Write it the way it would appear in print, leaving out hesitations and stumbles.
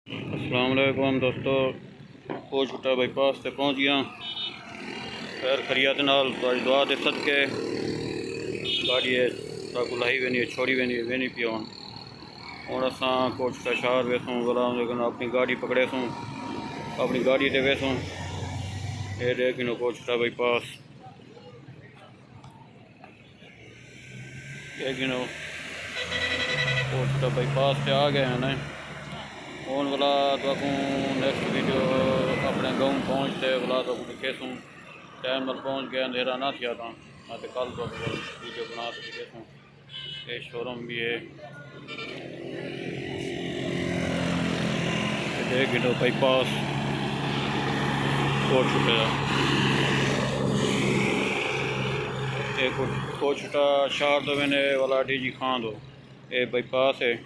अस्सलाम वालेकुम दोस्तों, को छुट्टा बाई पास से पहुँच गया। खैर खरियत नाल तुहाडी दुआ दे सदके गाड़ी गुलाई वेनी छोड़ी वेनी पी हुण असां को छुट्टा शहर वेसूँ गुलाम लेकिन अपनी गाड़ी पकड़ेसूँ, अपनी गाड़ी ते वेसूँ। ये देखिनो को छुट्टा बाई पास, देखिनो को छुट्टा बाई पास से आ गए हैं। हूँ वाला तो नेक्स्ट वीडियो अपने गाँव पहुँचते वाला तो दिखेसूँ। टाइम नाल पहुँच गया, अंधेरा ना थिया था मैं तो कल तो वीडियो बना के दिखेसूँ। ये शोरूम भी है, देख लो बाईपास को छुट्टा को छुट्टा शहर तो मैंने वाला डी जी खान दो ये बाईपास है।